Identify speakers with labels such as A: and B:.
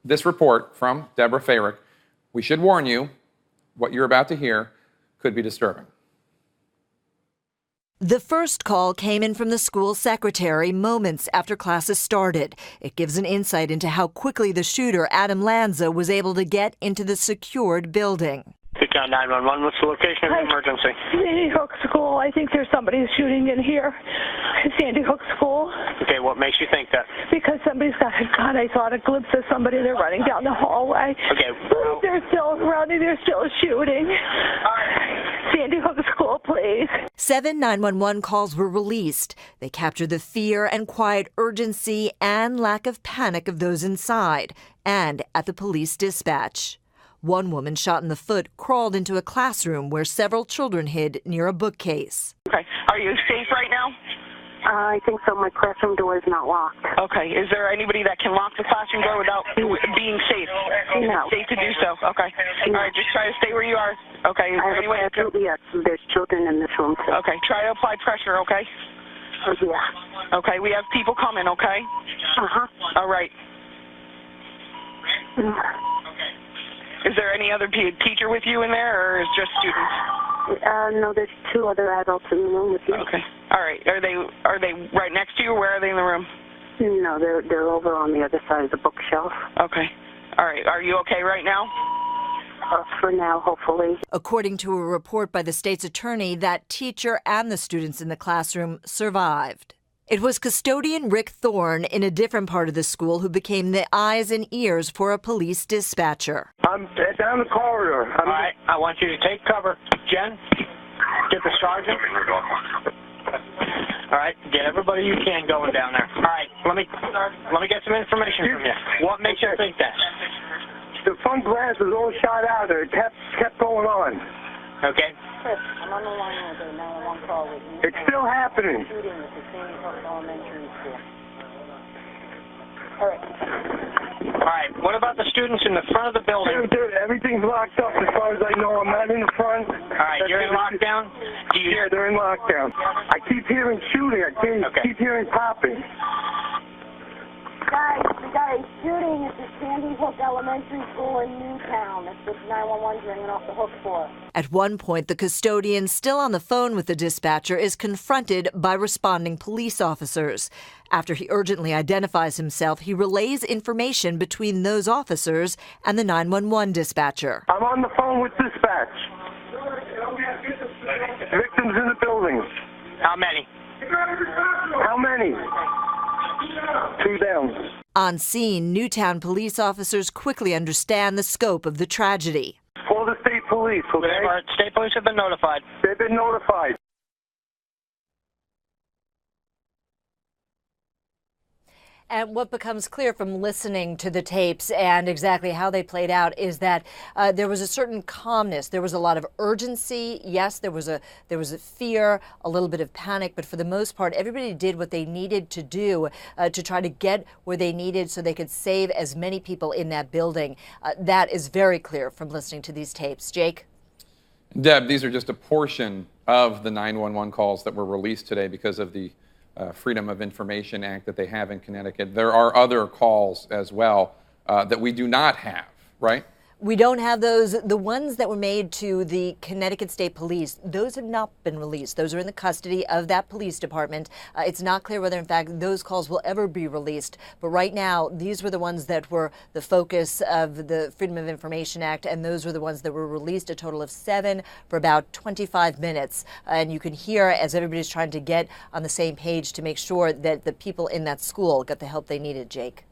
A: This report from Deb Feyerick, we should warn you, what you're about to hear could be disturbing.
B: The first call came in from the school secretary moments after classes started. It gives an insight into how quickly the shooter, Adam Lanza, was able to get into the secured building.
C: Newtown 911, what's the location of the emergency?
D: Sandy Hook School. I think there's somebody shooting in here. Sandy Hook School.
C: Okay, what makes you think that?
D: Because somebody's got a gun. I saw a glimpse of somebody. They're running down the hallway.
C: Okay.
D: They're still running. They're still shooting. Sandy Hook School, please.
B: 7 911 calls were released. They captured the fear and quiet urgency and lack of panic of those inside and at the police dispatch. One woman shot in the foot crawled into a classroom where several children hid near a bookcase.
E: Okay. Are you safe right now?
F: I think so. My classroom door is not locked.
E: Okay. Is there anybody that can lock the classroom door without being safe?
F: No.
E: Safe to do so? Okay.
F: No.
E: All right. Just try to stay where you are. Okay. Is there any way?
F: Yes, there's children in this room, too.
E: Okay. Try to apply pressure, okay?
F: Yeah.
E: Okay. We have people coming, okay?
F: Uh-huh.
E: All right. Is there any other teacher with you in there, or is just students?
F: No, there's two other adults in the room with you.
E: Okay. All right. Are they right next to you, or where are they in the room?
F: No, they're over on the other side of the bookshelf.
E: Okay. All right. Are you okay right now?
F: For now, hopefully.
B: According to a report by the state's attorney, that teacher and the students in the classroom survived. It was custodian Rick Thorne in a different part of the school who became the eyes and ears for a police dispatcher.
G: I'm down the corridor.
C: All right, I want you to take cover. Jen, get the sergeant. All right, get everybody you can going down there. All right, let me get some information from you. What makes you think that?
G: The front glass was all shot out. It kept going on.
C: Okay.
F: Chris, I'm on the line with a 911 call with you.
G: It's still happening.
F: Shooting at the Sandy Hook Elementary School. All right.
C: All right, what about the students in the front of the building?
G: Dude, everything's locked up as far as I know. I'm not in the front.
C: All right, you're in lockdown?
G: Yeah, they're in lockdown. I keep hearing shooting. I keep hearing popping.
F: Guys, we got a shooting at the Sandy Hook Elementary School in Newtown. That's what 911's ringing off the hook for.
B: At one point, the custodian, still on the phone with the dispatcher, is confronted by responding police officers. After he urgently identifies himself, he relays information between those officers and the 911 dispatcher.
G: I'm on the phone with dispatch. Victims in the building.
C: How many?
G: How many? 2 down.
B: On scene, Newtown police officers quickly understand the scope of the tragedy.
G: Call the state police, okay?
C: State police have been notified.
G: They've been notified.
B: And what becomes clear from listening to the tapes and exactly how they played out is that there was a certain calmness. There was a lot of urgency. Yes, there was a fear, a little bit of panic, but for the most part, everybody did what they needed to do to try to get where they needed so they could save as many people in that building. That is very clear from listening to these tapes. Jake?
A: Deb, these are just a portion of the 911 calls that were released today because of the Freedom of Information Act that they have in Connecticut. There are other calls as well that we do not have, right?
B: We don't have those. The ones that were made to the Connecticut State Police, those have not been released. Those are in the custody of that police department. It's not clear whether, in fact, those calls will ever be released. But right now, these were the ones that were the focus of the Freedom of Information Act, and those were the ones that were released, a total of 7 for about 25 minutes. And you can hear as everybody's trying to get on the same page to make sure that the people in that school got the help they needed, Jake.